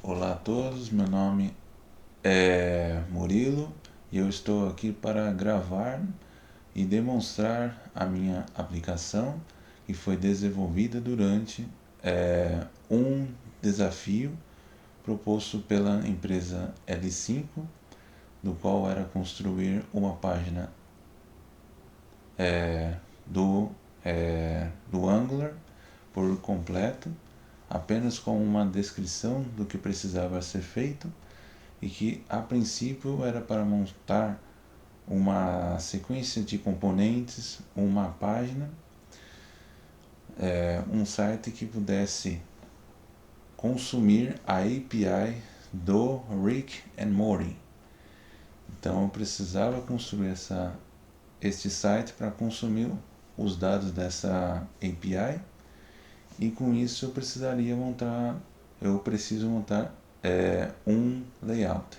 Olá a todos, meu nome é Murilo e eu estou aqui para gravar e demonstrar a minha aplicação que foi desenvolvida durante um desafio proposto pela empresa L5, do qual era construir uma página do Angular por completo, apenas com uma descrição do que precisava ser feito e que a princípio era para montar uma sequência de componentes, uma página, um site que pudesse consumir a API do Rick and Morty. Então eu precisava construir este site para consumir os dados dessa API, e com isso eu preciso montar um layout.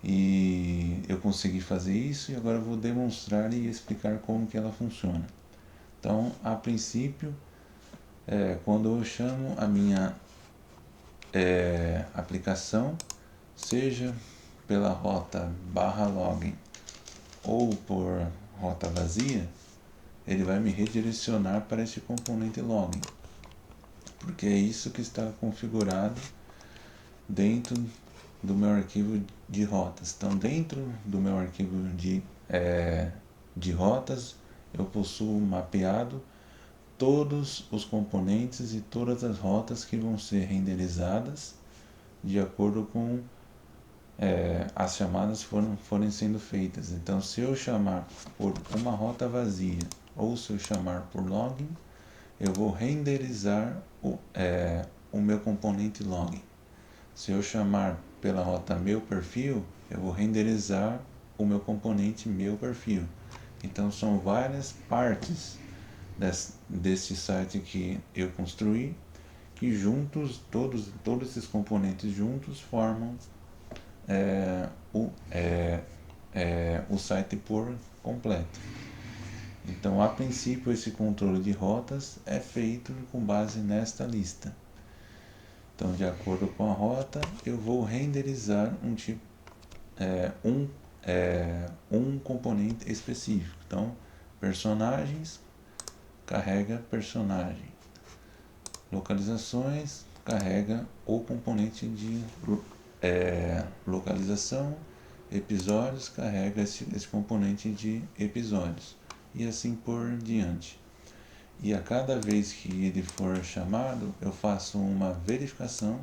E eu consegui fazer isso e agora eu vou demonstrar e explicar como que ela funciona. Então, a princípio, quando eu chamo a minha aplicação, seja pela rota /login ou por rota vazia, ele vai me redirecionar para este componente login, porque é isso que está configurado dentro do meu arquivo de rotas. Então, dentro do meu arquivo de rotas, eu possuo mapeado todos os componentes e todas as rotas que vão ser renderizadas de acordo com as chamadas forem sendo feitas. Então, se eu chamar por uma rota vazia ou se eu chamar por login, eu vou renderizar o meu componente login. Se eu chamar pela rota meu perfil, eu vou renderizar o meu componente meu perfil. Então são várias partes deste site que eu construí, que juntos, todos esses componentes juntos formam o site por completo. Então, a princípio, esse controle de rotas é feito com base nesta lista. Então, de acordo com a rota, eu vou renderizar um componente específico. Então, personagens, carrega personagem. Localizações, carrega o componente de localização. Episódios, carrega esse componente de episódios. E assim por diante. E a cada vez que ele for chamado, eu faço uma verificação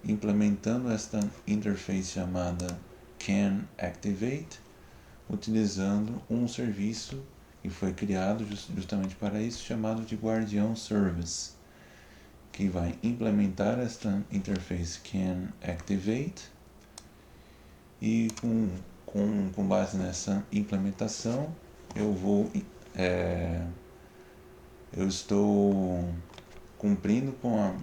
implementando esta interface chamada canActivate, utilizando um serviço que foi criado justamente para isso, chamado de Guardião Service, que vai implementar esta interface canActivate, e com base nessa implementação eu estou cumprindo com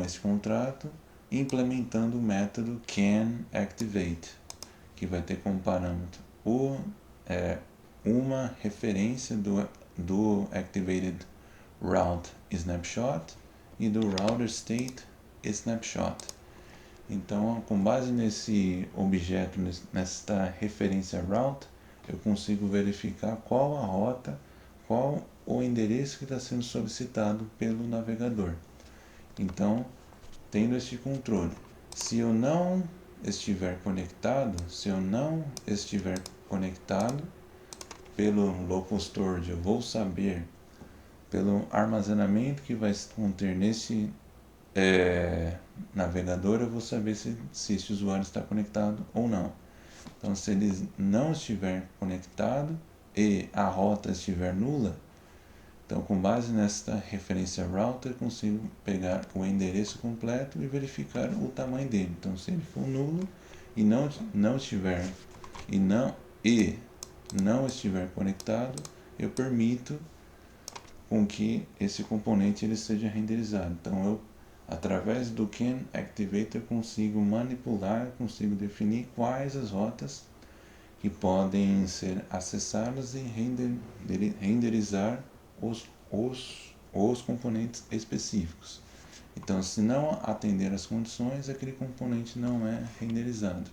esse contrato, implementando o método canActivate, que vai ter como parâmetro uma referência do Activated Route Snapshot e do Router State Snapshot. Então, com base nesse objeto, nesta referência route, eu consigo verificar qual a rota, qual o endereço que está sendo solicitado pelo navegador. Então, tendo este controle, se eu não estiver conectado pelo local storage, eu vou saber pelo armazenamento que vai conter nesse navegador, eu vou saber se esse usuário está conectado ou não. Então, se ele não estiver conectado e a rota estiver nula, então, com base nesta referência router, consigo pegar o endereço completo e verificar o tamanho dele. Então, se ele for nulo e não estiver conectado, eu permito com que esse componente ele seja renderizado. Então, através do canActivate, eu consigo manipular, consigo definir quais as rotas que podem ser acessadas e renderizar os componentes específicos. Então, se não atender às condições, aquele componente não é renderizado.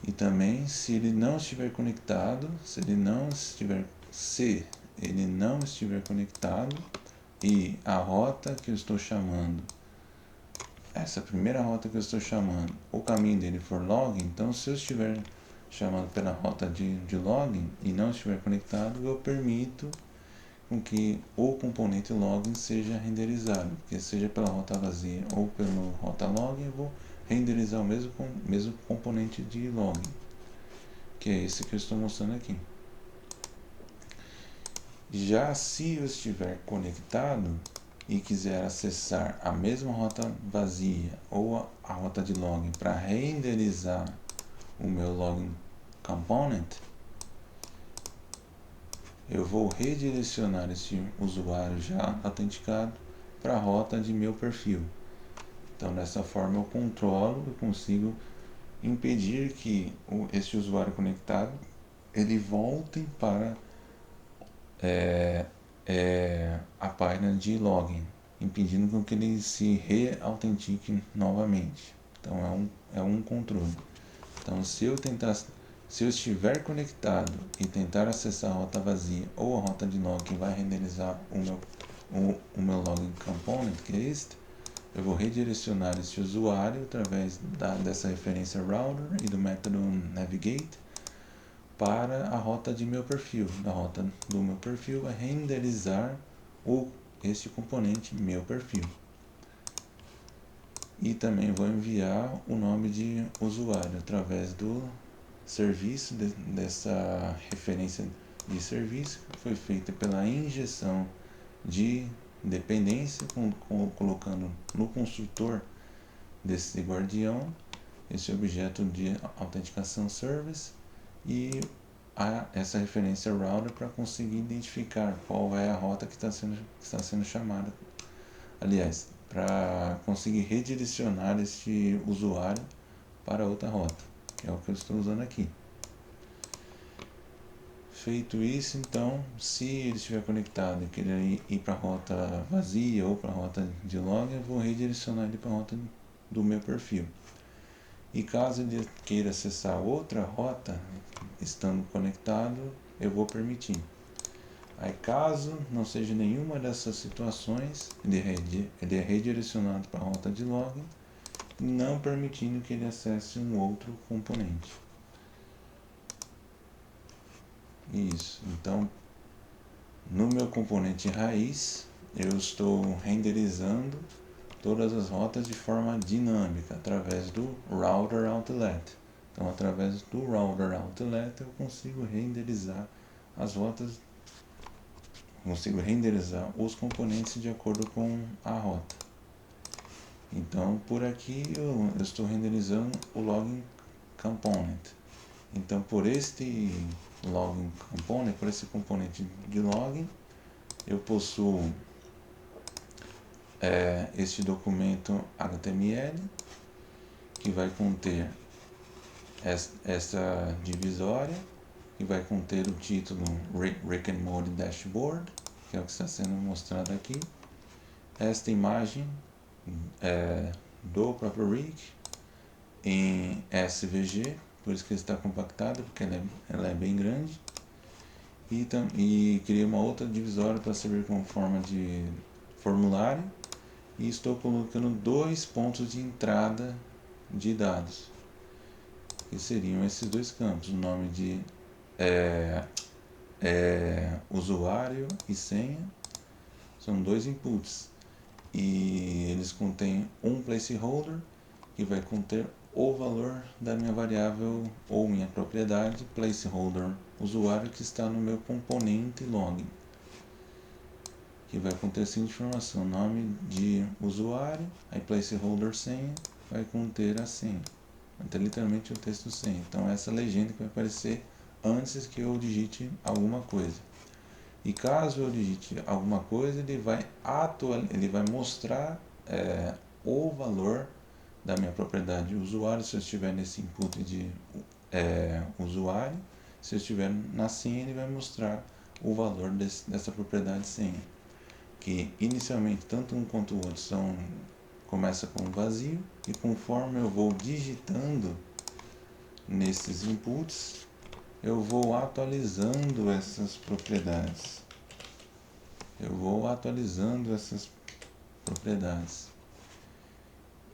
E também, se ele não estiver conectado, se ele não estiver conectado e a rota que eu estou chamando, essa primeira rota que eu estou chamando, o caminho dele for login, então se eu estiver chamando pela rota de login e não estiver conectado, eu permito com que o componente login seja renderizado, que seja pela rota vazia ou pela rota login, eu vou renderizar o mesmo componente de login, que é esse que eu estou mostrando aqui. Já se eu estiver conectado e quiser acessar a mesma rota vazia ou a rota de login para renderizar o meu login component, eu vou redirecionar esse usuário já autenticado para a rota de meu perfil. Então, dessa forma, eu controlo, eu consigo impedir que este usuário conectado ele volte para a página de login, impedindo com que ele se reautentique novamente. Então, é um controle. Então, se eu estiver conectado e tentar acessar a rota vazia ou a rota de login que vai renderizar o meu login component, que é este, eu vou redirecionar este usuário através dessa referência router e do método navigate para a rota de meu perfil. A rota do meu perfil vai renderizar este componente meu perfil. E também vou enviar o nome de usuário através do serviço dessa referência de serviço que foi feita pela injeção de dependência, colocando no construtor desse guardião esse objeto de autenticação service e essa referência router para conseguir identificar qual é a rota que está sendo chamada. Aliás, para conseguir redirecionar este usuário para outra rota, que é o que eu estou usando aqui. Feito isso, então, se ele estiver conectado e querer ir para a rota vazia ou para a rota de login, eu vou redirecionar ele para a rota do meu perfil. E caso ele queira acessar outra rota, estando conectado, eu vou permitir. Aí, caso não seja nenhuma dessas situações, ele é redirecionado para a rota de login, não permitindo que ele acesse um outro componente. Isso. Então, no meu componente raiz, eu estou renderizando todas as rotas de forma dinâmica através do router outlet. Então, através do router outlet, eu consigo renderizar as rotas, consigo renderizar os componentes de acordo com a rota. Então, por aqui eu estou renderizando o login component. Então, por este login component, por esse componente de login, eu possuo este documento HTML que vai conter esta divisória, que vai conter o título Rick and Morty Dashboard, que é o que está sendo mostrado aqui. Esta imagem do próprio Rick em SVG, por isso que ele está compactado, porque ela é bem grande. E criei uma outra divisória para servir como forma de formulário. E estou colocando 2 pontos de entrada de dados, que seriam esses 2 campos, o nome de usuário e senha, são 2 inputs, e eles contêm um placeholder, que vai conter o valor da minha variável ou minha propriedade placeholder usuário, que está no meu componente login, que vai conter a seguinte informação: nome de usuário, aí placeholder senha, vai conter a senha. Então, literalmente o texto senha. Então, essa legenda que vai aparecer antes que eu digite alguma coisa. E caso eu digite alguma coisa, ele vai mostrar o valor da minha propriedade usuário, se eu estiver nesse input de usuário. Se eu estiver na senha, ele vai mostrar o valor dessa propriedade senha. que inicialmente tanto um quanto o outro começa com um vazio, e conforme eu vou digitando nesses inputs, eu vou atualizando essas propriedades.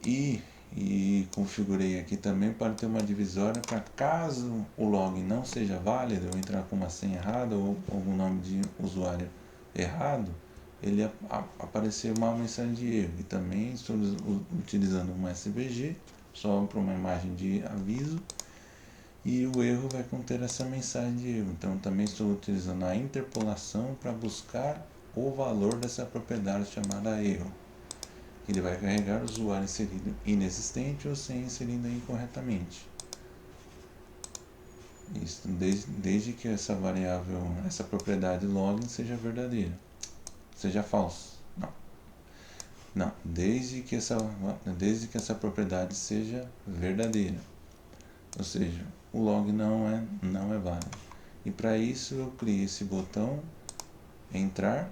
E configurei aqui também para ter uma divisória para caso o login não seja válido, eu entrar com uma senha errada ou algum nome de usuário errado, ele aparecer uma mensagem de erro. E também estou utilizando um SVG só para uma imagem de aviso, e o erro vai conter essa mensagem de erro. Então também estou utilizando a interpolação para buscar o valor dessa propriedade chamada erro. Ele vai carregar o usuário inserido inexistente ou senha inserida incorretamente. Isso desde que essa variável, essa propriedade login seja verdadeira, seja falsa. Não, desde que essa propriedade seja verdadeira. Ou seja, o log não é válido. E para isso eu criei esse botão entrar,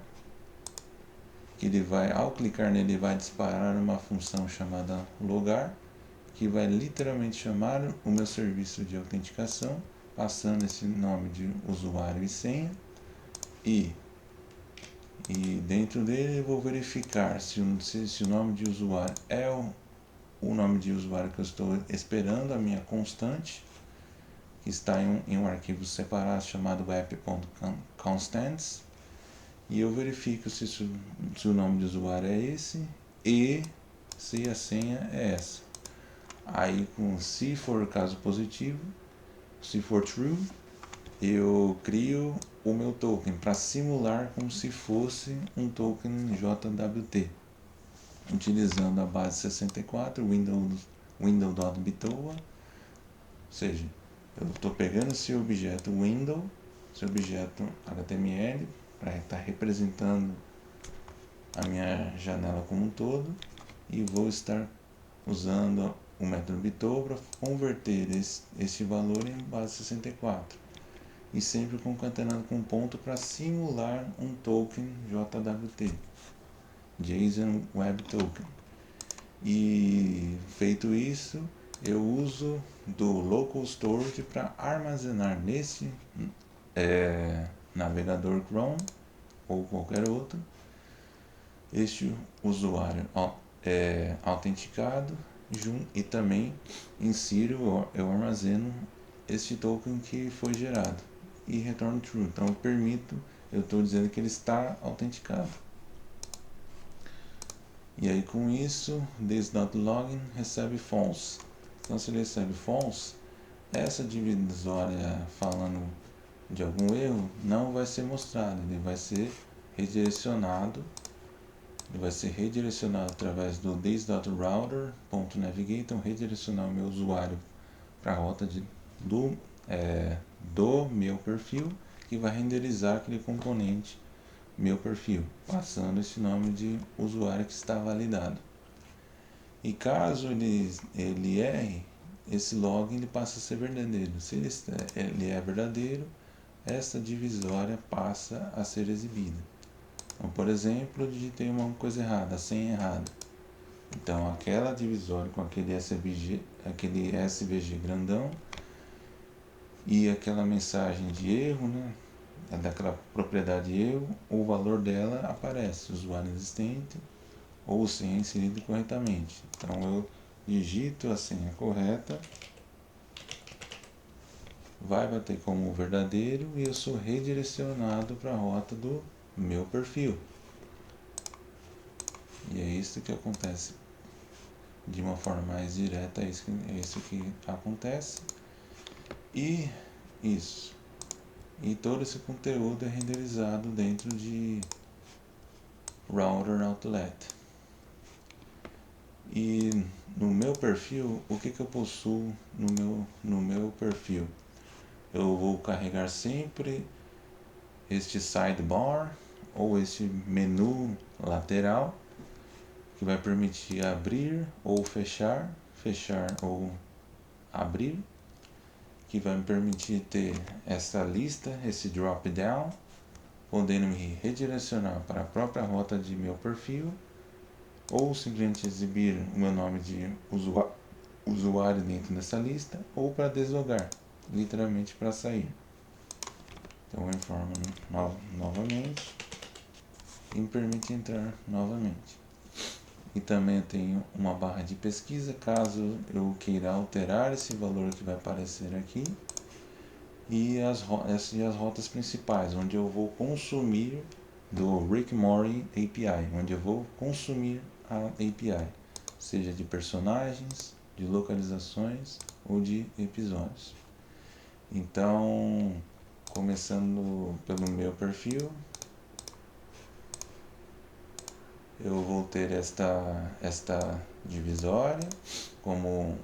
que ele vai, ao clicar nele, vai disparar uma função chamada logar, que vai literalmente chamar o meu serviço de autenticação, passando esse nome de usuário e senha, e dentro dele eu vou verificar se o nome de usuário é o nome de usuário que eu estou esperando, a minha constante, que está em um arquivo separado chamado app.constants, e eu verifico se o nome de usuário é esse e se a senha é essa. Aí, se for o caso positivo, se for true, eu crio o meu token para simular como se fosse um token JWT, utilizando a base 64 window.bitoa. Ou seja, eu estou pegando esse objeto window, esse objeto HTML, para estar representando a minha janela como um todo, e vou estar usando o método bitoa para converter este valor em base 64, e sempre concatenando com ponto para simular um token JWT, JSON Web Token. E feito isso, eu uso do local storage para armazenar nesse navegador Chrome ou qualquer outro este usuário autenticado, e também insiro, eu armazeno este token que foi gerado e retorno true. Então eu estou dizendo que ele está autenticado. E aí com isso, this.login recebe false. Então se ele recebe false, essa divisória falando de algum erro não vai ser mostrada, ele vai ser redirecionado através do this.router.navigate, então redirecionar o meu usuário para a rota do meu perfil, que vai renderizar aquele componente meu perfil, passando esse nome de usuário que está validado. E caso ele erre, esse login ele passa a ser verdadeiro. Se ele é verdadeiro, essa divisória passa a ser exibida. Então, por exemplo, eu digitei uma coisa errada, a senha errada. Então aquela divisória com aquele SVG grandão e aquela mensagem de erro, daquela propriedade de erro, o valor dela aparece, usuário existente ou senha inserida corretamente. Então eu digito a senha correta, vai bater como verdadeiro e eu sou redirecionado para a rota do meu perfil. E é isso que acontece de uma forma mais direta, é isso que acontece. E isso. E todo esse conteúdo é renderizado dentro de Router Outlet. E no meu perfil, o que eu possuo no meu perfil? Eu vou carregar sempre este sidebar ou este menu lateral, que vai permitir abrir ou fechar ou abrir, que vai me permitir ter essa lista, esse drop down, podendo me redirecionar para a própria rota de meu perfil, ou simplesmente exibir o meu nome de usuário dentro dessa lista, ou para deslogar, literalmente para sair. Então eu informo novamente e me permite entrar novamente. E também eu tenho uma barra de pesquisa, caso eu queira alterar esse valor que vai aparecer aqui, e as rotas principais, onde eu vou consumir do Rick Morty API, onde eu vou consumir a API, seja de personagens, de localizações ou de episódios. Então, começando pelo meu perfil, eu vou ter esta divisória como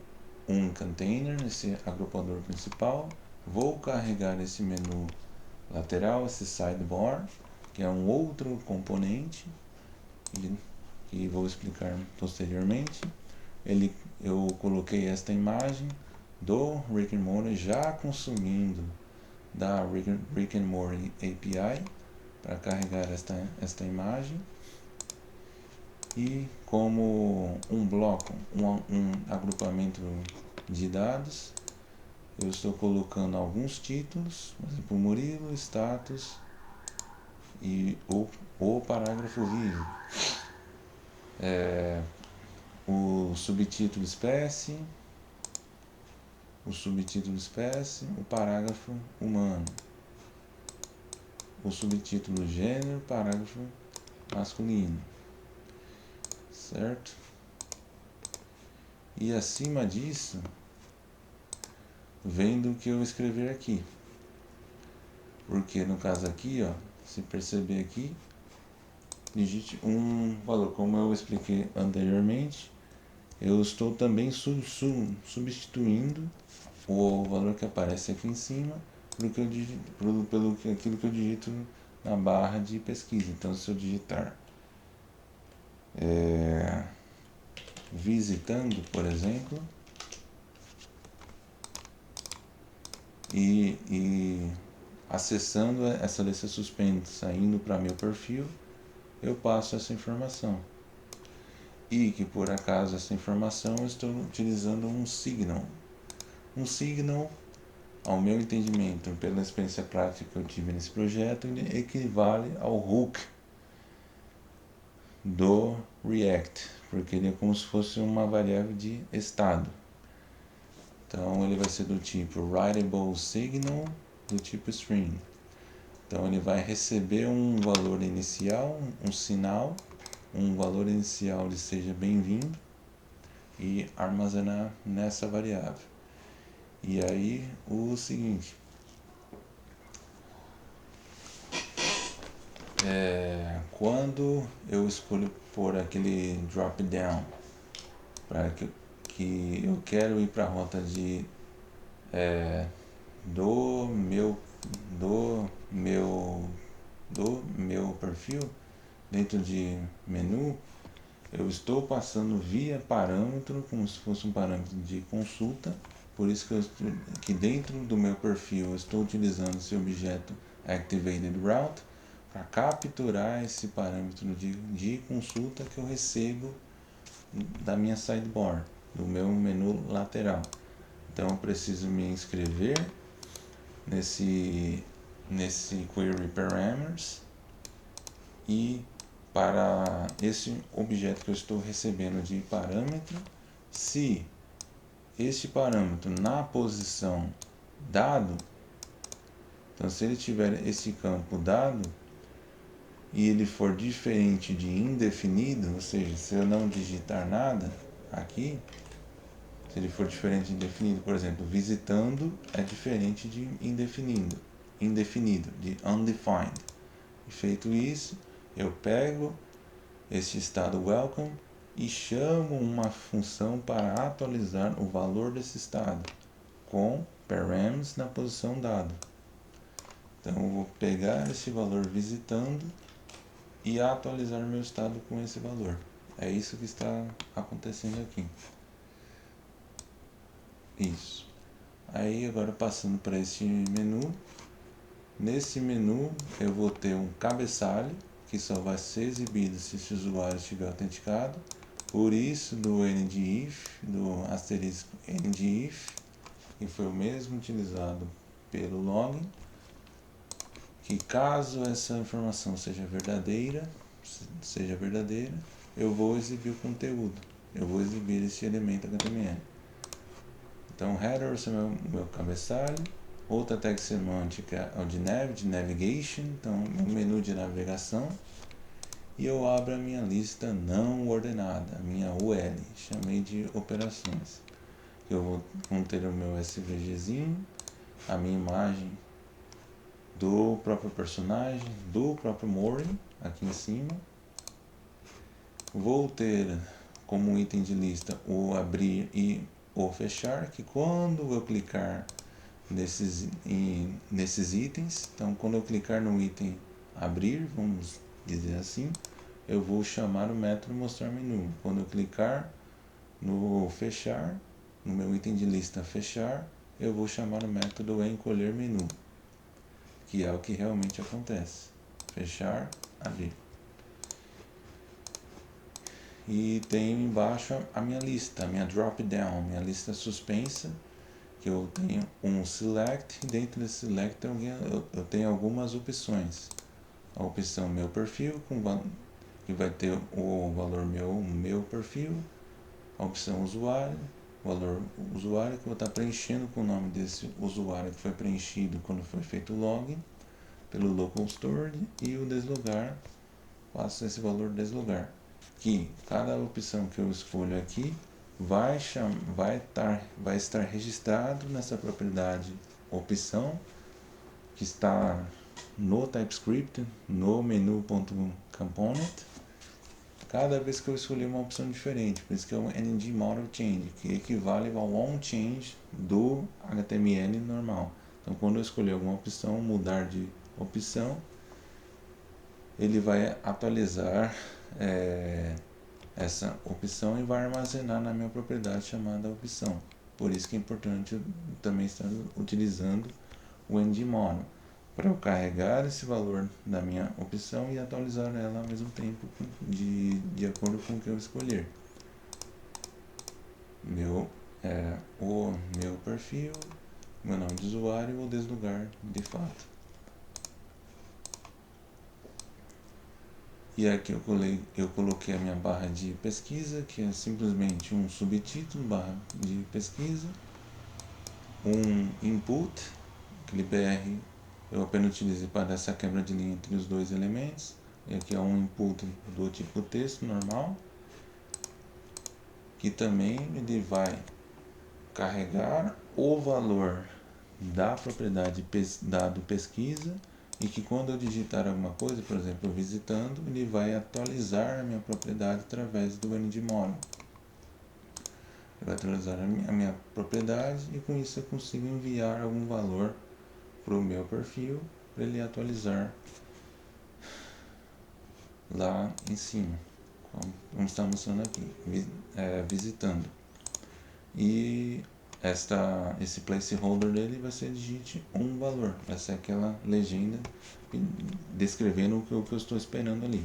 um container, esse agrupador principal. Vou carregar esse menu lateral, esse sidebar, que é um outro componente que vou explicar posteriormente. Eu coloquei esta imagem do Rick and Morty já consumindo da Rick and Morty API para carregar esta imagem. E como um bloco, um agrupamento de dados, eu estou colocando alguns títulos, por exemplo, Murilo, status e o parágrafo vivo. O subtítulo espécie, o parágrafo humano, o subtítulo gênero, parágrafo masculino, certo? E acima disso, vem do que eu escrever aqui, porque no caso aqui, ó, se perceber aqui, digite um valor, como eu expliquei anteriormente, eu estou também substituindo o valor que aparece aqui em cima pelo aquilo que eu digito na barra de pesquisa. Então, se eu digitar visitando, por exemplo, e acessando essa lista suspensa, indo para meu perfil, eu passo essa informação. E que por acaso essa informação eu estou utilizando um signal. Um signal, ao meu entendimento, pela experiência prática que eu tive nesse projeto, ele equivale ao hook do React, porque ele é como se fosse uma variável de estado. Então ele vai ser do tipo writable signal, do tipo string. Então ele vai receber um valor inicial, um sinal, um valor inicial de seja bem-vindo e armazenar nessa variável. E aí o seguinte, quando eu escolho por aquele drop down para que eu quero ir para a rota de do meu perfil, dentro de menu, eu estou passando via parâmetro, como se fosse um parâmetro de consulta. Por isso que dentro do meu perfil eu estou utilizando esse objeto activated route para capturar esse parâmetro de consulta que eu recebo da minha sidebar, do meu menu lateral. Então eu preciso me inscrever nesse query parameters, e para esse objeto que eu estou recebendo de parâmetro, se este parâmetro na posição dado, então se ele tiver esse campo dado e ele for diferente de indefinido, ou seja, se eu não digitar nada aqui, se ele for diferente de indefinido, por exemplo, visitando é diferente de indefinido, de undefined. E feito isso, eu pego este estado welcome e chamo uma função para atualizar o valor desse estado com params na posição dada. Então eu vou pegar esse valor visitando e atualizar meu estado com esse valor. É isso que está acontecendo aqui. Isso. Aí agora passando para esse menu, Nesse menu eu vou ter um cabeçalho, que só vai ser exibido se esse usuário estiver autenticado. Por isso do endIf, do asterisco endIf, que foi o mesmo utilizado pelo login, que caso essa informação seja verdadeira, eu vou exibir o conteúdo, eu vou exibir esse elemento HTML. Então header é o meu cabeçalho, outra tag semântica é o de navigation, então o menu de navegação, e eu abro a minha lista não ordenada, a minha UL, chamei de operações. Eu vou conter o meu SVGzinho, a minha imagem do próprio personagem, do próprio Mori, aqui em cima. Vou ter como item de lista o abrir e o fechar, que quando eu clicar nesses itens, então quando eu clicar no item abrir, vamos dizer assim, eu vou chamar o método mostrar menu. Quando eu clicar no fechar, no meu item de lista fechar, eu vou chamar o método encolher menu, que é o que realmente acontece. Fechar, abrir. E tenho embaixo a minha lista, a minha drop down, minha lista suspensa, que eu tenho um select, e dentro desse select eu tenho algumas opções. A opção meu perfil, que vai ter o valor meu perfil, a opção usuário, o valor usuário que eu vou estar preenchendo com o nome desse usuário que foi preenchido quando foi feito o login pelo local storage, e o deslogar, passo esse valor deslogar, que cada opção que eu escolho aqui vai estar registrado nessa propriedade opção, que está no TypeScript, no menu.component, cada vez que eu escolher uma opção diferente. Por isso que é um ng model change, que equivale ao onChange do HTML normal. Então quando eu escolher alguma opção, mudar de opção, ele vai atualizar essa opção e vai armazenar na minha propriedade chamada opção. Por isso que é importante eu também estar utilizando o ngModel, para eu carregar esse valor da minha opção e atualizar ela ao mesmo tempo de acordo com o que eu escolher. O meu perfil, meu nome de usuário, vou deslugar de fato. E aqui eu coloquei a minha barra de pesquisa, que é simplesmente um subtítulo, barra de pesquisa, um input, aquele BR eu apenas utilizei para dar essa quebra de linha entre os dois elementos, e aqui é um input do tipo texto normal, que também ele vai carregar o valor da propriedade dado pesquisa, e que quando eu digitar alguma coisa, por exemplo, visitando, ele vai atualizar a minha propriedade através do ngModel. Ele vai atualizar a minha propriedade, e com isso eu consigo enviar algum valor para o meu perfil, para ele atualizar lá em cima, como está mostrando aqui, visitando. E esse placeholder dele vai ser digite um valor, vai ser aquela legenda descrevendo o que eu estou esperando ali.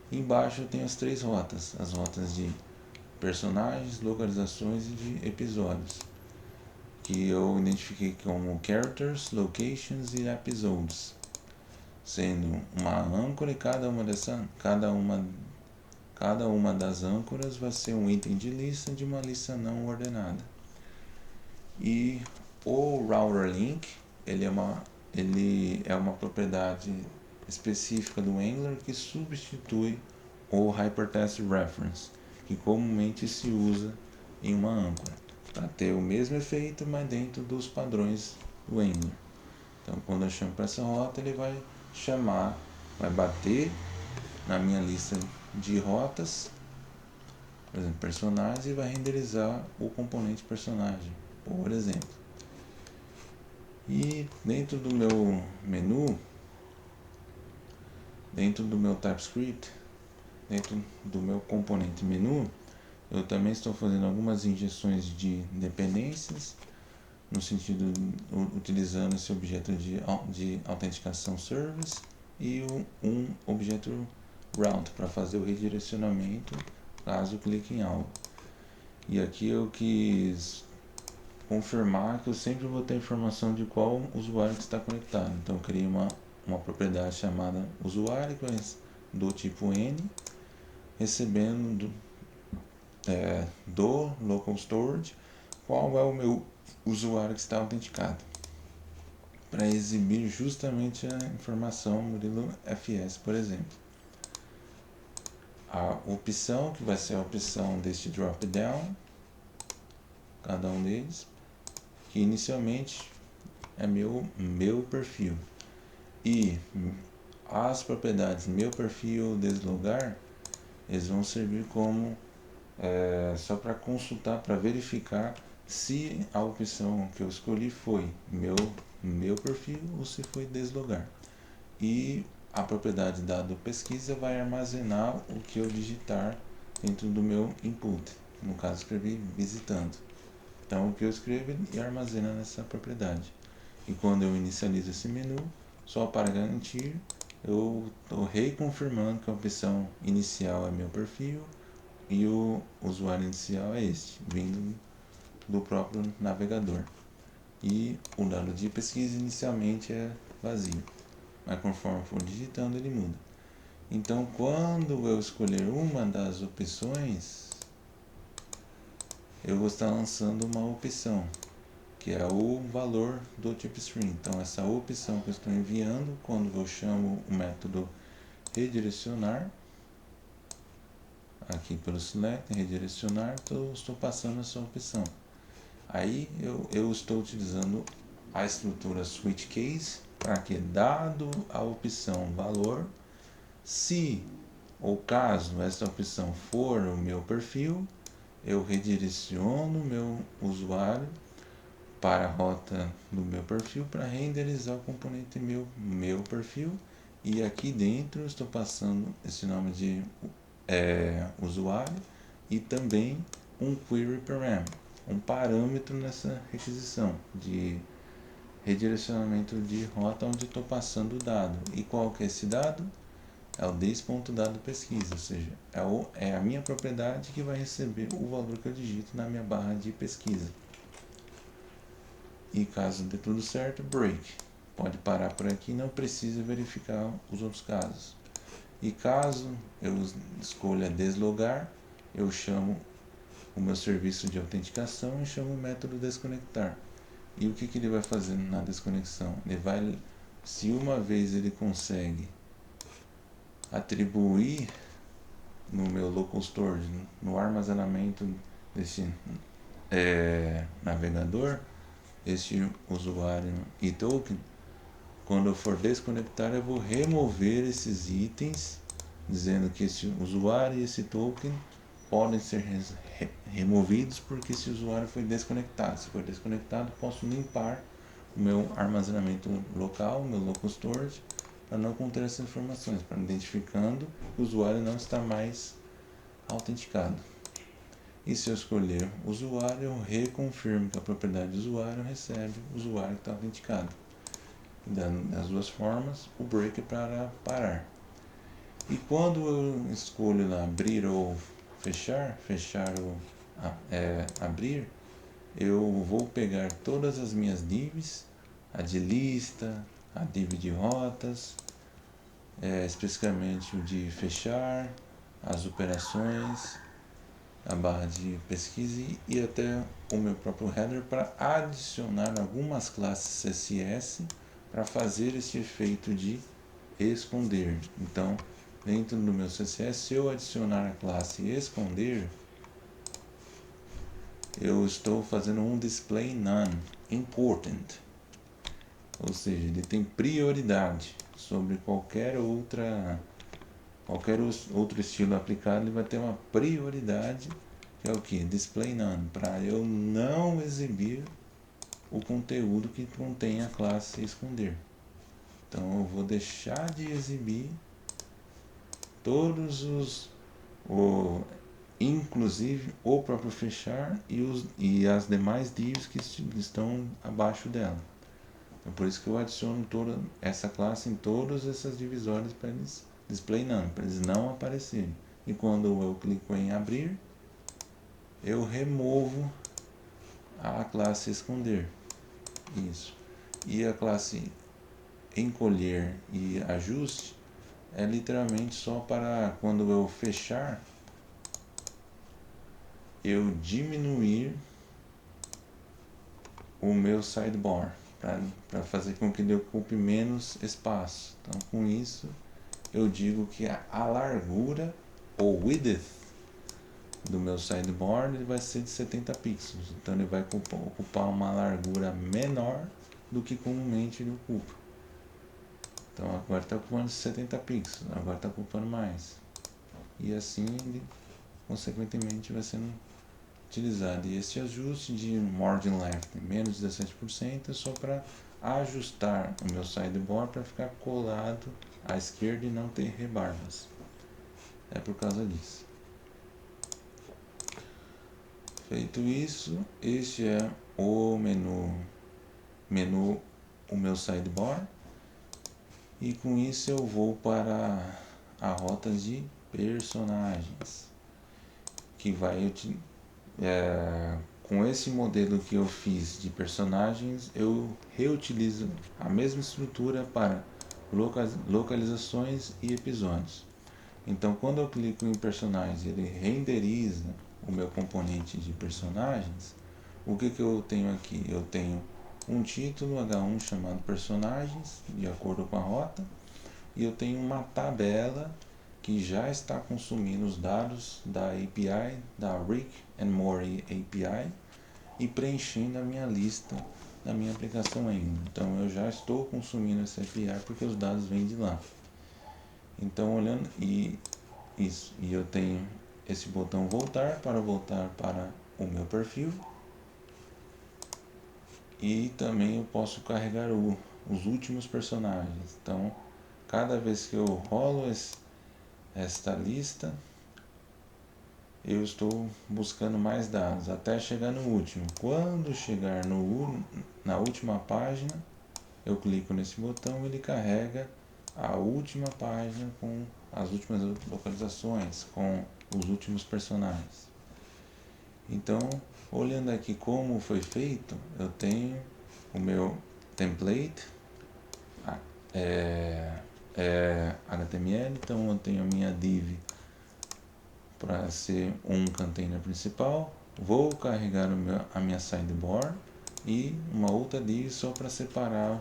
E embaixo eu tenho as três rotas, as rotas de personagens, localizações e de episódios, que eu identifiquei como characters, locations e episodes, sendo uma âncora, e cada uma das âncoras vai ser um item de lista de uma lista não ordenada. E o router link, ele é uma propriedade específica do Angular que substitui o hypertext reference, que comumente se usa em uma âncora, para ter o mesmo efeito, mas dentro dos padrões do Angular. Então quando eu chamo para essa rota, ele vai bater na minha lista de rotas, por exemplo, personagens, e vai renderizar o componente personagem, por exemplo. E dentro do meu menu, dentro do meu TypeScript, dentro do meu componente menu, eu também estou fazendo algumas injeções de dependências no sentido utilizando esse objeto de autenticação service e um objeto route para fazer o redirecionamento caso clique em algo. E aqui eu quis confirmar que eu sempre vou ter informação de qual usuário que está conectado. Então eu criei uma propriedade chamada usuário do tipo N, recebendo do local storage qual é o meu usuário que está autenticado, para exibir justamente a informação modelo FS, por exemplo. A opção, que vai ser a opção deste drop down, cada um deles, que inicialmente é meu perfil, e as propriedades meu perfil deslogar, eles vão servir como só para consultar, para verificar se a opção que eu escolhi foi meu perfil ou se foi deslogar. E a propriedade dado pesquisa vai armazenar o que eu digitar dentro do meu input. No caso, escrevi visitando. Então, o que eu escrevo e armazena nessa propriedade. E quando eu inicializo esse menu, só para garantir, eu estou reconfirmando que a opção inicial é meu perfil e o usuário inicial é este, vindo do próprio navegador. E o dado de pesquisa inicialmente é vazio, mas conforme for digitando ele muda. Então, quando eu escolher uma das opções, eu vou estar lançando uma opção, que é o valor do tipo string. Então, essa opção que eu estou enviando, quando eu chamo o método redirecionar, aqui pelo select, redirecionar, estou passando essa opção. Aí eu estou utilizando a estrutura switch case para que, dado a opção valor, se ou caso essa opção for o meu perfil, eu redireciono o meu usuário para a rota do meu perfil para renderizar o componente meu perfil, e aqui dentro estou passando esse nome de usuário e também um query param, um parâmetro nessa requisição de redirecionamento de rota onde estou passando o dado. E qual que é esse dado? É o this.dado pesquisa, ou seja, é a minha propriedade que vai receber o valor que eu digito na minha barra de pesquisa. E caso dê tudo certo, break. Pode parar por aqui, não precisa verificar os outros casos. E caso eu escolha deslogar, eu chamo o meu serviço de autenticação e chamo o método desconectar. E o que ele vai fazer na desconexão? Ele vai, se uma vez ele consegue atribuir no meu local storage, no armazenamento desse navegador, este usuário e token, quando eu for desconectar, eu vou remover esses itens, dizendo que esse usuário e esse token podem ser removidos porque esse usuário foi desconectado. Se for desconectado, posso limpar o meu armazenamento local, meu local storage, para não conter essas informações, para identificando que o usuário não está mais autenticado. E se eu escolher usuário, eu reconfirmo que a propriedade do usuário recebe o usuário que está autenticado. Das duas formas, o break é para parar. E quando eu escolho lá abrir ou fechar ou abrir, eu vou pegar todas as minhas divs, a de lista, a div de rotas, especificamente o de fechar, as operações, a barra de pesquisa e até o meu próprio header para adicionar algumas classes CSS para fazer esse efeito de esconder. Então, dentro do meu CSS, se eu adicionar a classe esconder, eu estou fazendo um display none important, ou seja, ele tem prioridade sobre qualquer outro estilo aplicado. Ele vai ter uma prioridade, que é o que? Display none, para eu não exibir o conteúdo que contém a classe esconder. Então eu vou deixar de exibir todos inclusive o próprio fechar e as demais divs que estão abaixo dela. Então, por isso que eu adiciono toda essa classe em todas essas divisórias para eles display none, para eles não aparecerem. E quando eu clico em abrir, eu removo a classe esconder. Isso. E a classe encolher e ajuste é literalmente só para quando eu fechar, eu diminuir o meu sidebar para fazer com que ele ocupe menos espaço. Então, com isso, eu digo que a largura ou width do meu sideboard ele vai ser de 70 pixels. Então, ele vai ocupar uma largura menor do que comumente ele ocupa. Então, agora está ocupando 70 pixels, agora está ocupando mais. E assim, ele, consequentemente, vai sendo utilizado. E esse ajuste de margin left menos 17% é só para ajustar o meu sideboard para ficar colado à esquerda e não ter rebarbas. É por causa disso. Feito isso, este é o menu o meu sidebar. E com isso eu vou para a rota de personagens, que vai com esse modelo que eu fiz de personagens, eu reutilizo a mesma estrutura para localizações e episódios. Então, quando eu clico em personagens, ele renderiza o meu componente de personagens. O que eu tenho aqui? Eu tenho um título H1 chamado personagens, de acordo com a rota, e eu tenho uma tabela que já está consumindo os dados da API, da Rick and Morty API, e preenchendo a minha lista da minha aplicação ainda. Então eu já estou consumindo essa API porque os dados vêm de lá. Então olhando e eu tenho esse botão voltar para o meu perfil, e também eu posso carregar os últimos personagens. Então cada vez que eu rolo esta lista, eu estou buscando mais dados até chegar no último. Quando chegar na última página, eu clico nesse botão e ele carrega a última página com as últimas localizações, com os últimos personagens. Então, olhando aqui como foi feito, eu tenho o meu template HTML, então eu tenho a minha div para ser um container principal, vou carregar a minha sideboard e uma outra div só para separar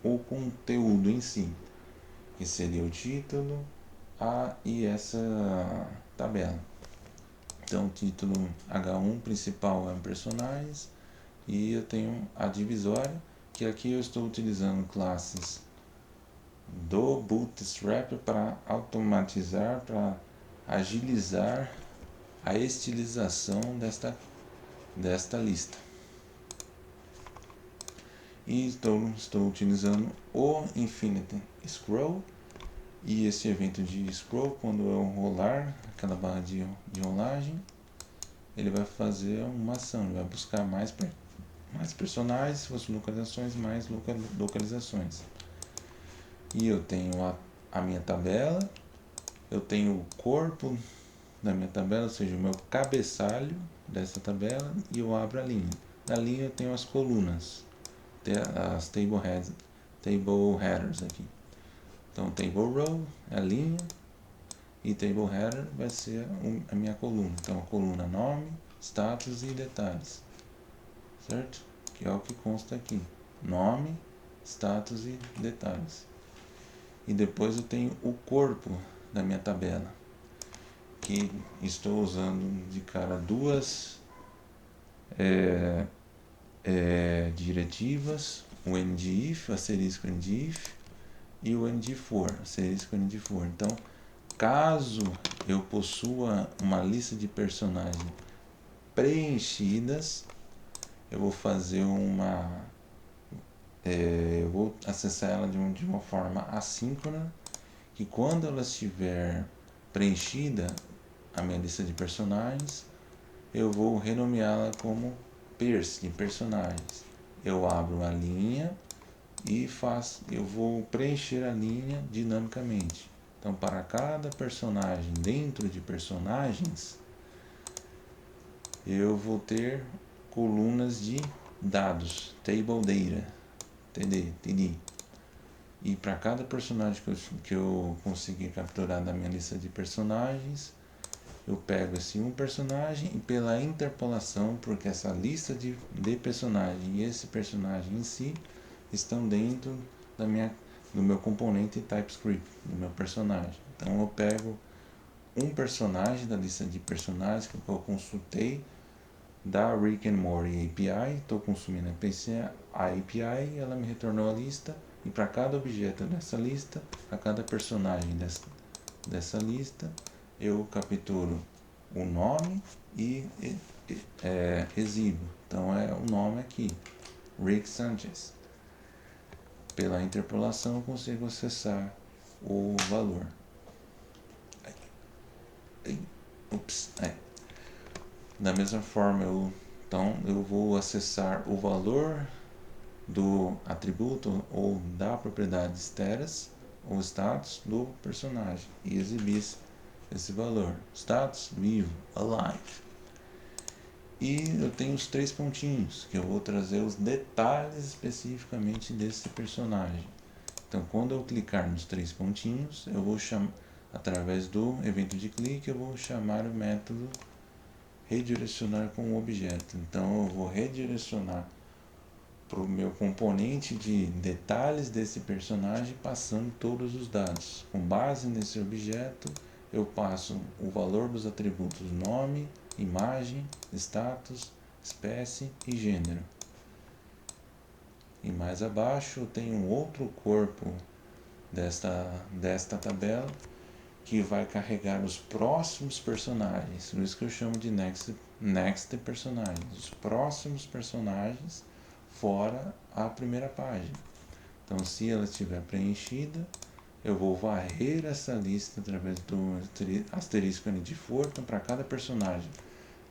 o conteúdo em si, que seria o título e essa tabela. Então o título H1 principal é um personagens, e eu tenho a divisória, que aqui eu estou utilizando classes do Bootstrap para automatizar, para agilizar a estilização desta lista. E estou utilizando o Infinite Scroll, e esse evento de scroll, quando eu rolar aquela barra de rolagem, ele vai fazer uma ação, ele vai buscar mais personagens, se fosse localizações, mais localizações. E eu tenho a minha tabela, eu tenho o corpo da minha tabela, ou seja, o meu cabeçalho dessa tabela, e eu abro a linha. Na linha eu tenho as colunas, as table headers aqui. Então, table row é a linha, e table header vai ser a minha coluna. Então, a coluna nome, status e detalhes, certo? Que é o que consta aqui: nome, status e detalhes. E depois eu tenho o corpo da minha tabela, que estou usando de cara duas diretivas, o endif, asterisco endif, e o endfor, asterisco endfor. Então, caso eu possua uma lista de personagens preenchidas, eu vou fazer eu vou acessar ela de uma forma assíncrona, que quando ela estiver preenchida, a minha lista de personagens, eu vou renomeá-la como pairs de personagens. Eu abro a linha e eu vou preencher a linha dinamicamente. Então, para cada personagem dentro de personagens, eu vou ter colunas de dados, table data, TD. E para cada personagem que eu conseguir capturar da minha lista de personagens, eu pego esse um personagem e pela interpolação, porque essa lista de personagem e esse personagem em si estão dentro do meu componente TypeScript, do meu personagem. Então eu pego um personagem da lista de personagens que eu consultei da Rick and Morty API, estou consumindo a API e ela me retornou a lista, e para cada objeto dessa lista, para cada personagem dessa lista, eu capturo o nome e exibo. Então é o nome aqui, Rick Sanchez. Pela interpolação eu consigo acessar o valor. Da mesma forma, eu vou acessar o valor do atributo ou da propriedade status ou status do personagem e exibir esse valor. Status, vivo, alive. E eu tenho os 3 pontinhos, que eu vou trazer os detalhes especificamente desse personagem. Então, quando eu clicar nos 3 pontinhos, eu vou chamar, através do evento de clique, eu vou chamar o método redirecionar com o objeto. Então eu vou redirecionar para o meu componente de detalhes desse personagem, passando todos os dados. Com base nesse objeto, eu passo o valor dos atributos nome, imagem, status, espécie e gênero. E mais abaixo eu tenho um outro corpo desta tabela que vai carregar os próximos personagens. Por isso que eu chamo de next personagens. Os próximos personagens fora a primeira página. Então, se ela estiver preenchida, eu vou varrer essa lista através do asterisco de for. Então, para cada personagem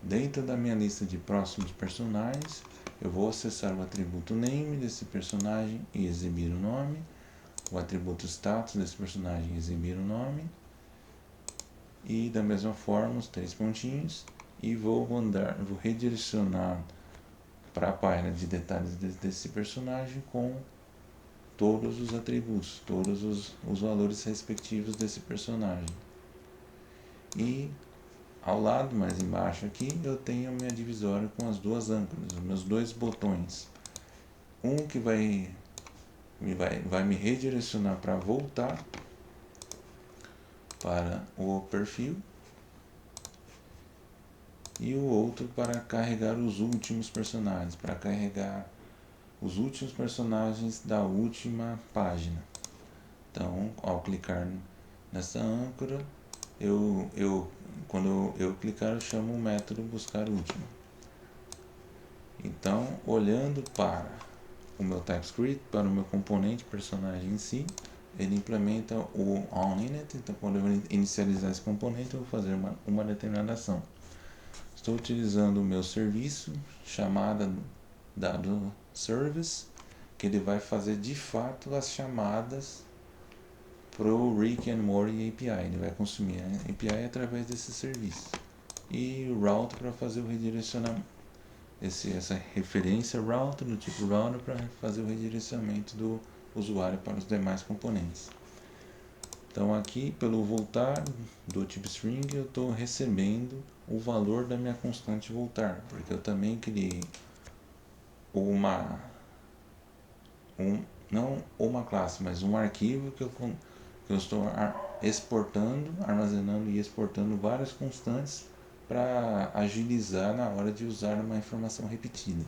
dentro da minha lista de próximos personagens, eu vou acessar o atributo name desse personagem e exibir o nome, o atributo status desse personagem e exibir o nome, e da mesma forma os 3 pontinhos, e vou redirecionar para a página de detalhes desse personagem com todos os atributos, todos os valores respectivos desse personagem. E ao lado, mais embaixo aqui, eu tenho a minha divisória com as 2 âncoras, os meus 2 botões. Um que vai me redirecionar para voltar para o perfil, e o outro para carregar os últimos personagens, para carregar os últimos personagens da última página. Então, ao clicar nessa âncora, quando eu clicar, eu chamo o método buscar último. Então, olhando para o meu TypeScript, para o meu componente personagem em si, ele implementa o onInit. Então, quando eu inicializar esse componente, eu vou fazer uma determinada ação. Estou utilizando o meu serviço, chamada dado service, que ele vai fazer de fato as chamadas para o Rick and Morty API. Ele vai consumir a API através desse serviço. E o route para fazer o redirecionamento. Essa referência route do tipo router para fazer o redirecionamento do usuário para os demais componentes. Então aqui, pelo voltar do tipo string, eu estou recebendo o valor da minha constante voltar, porque eu também criei não uma classe, mas um arquivo que eu estou exportando, armazenando e exportando várias constantes para agilizar na hora de usar uma informação repetida.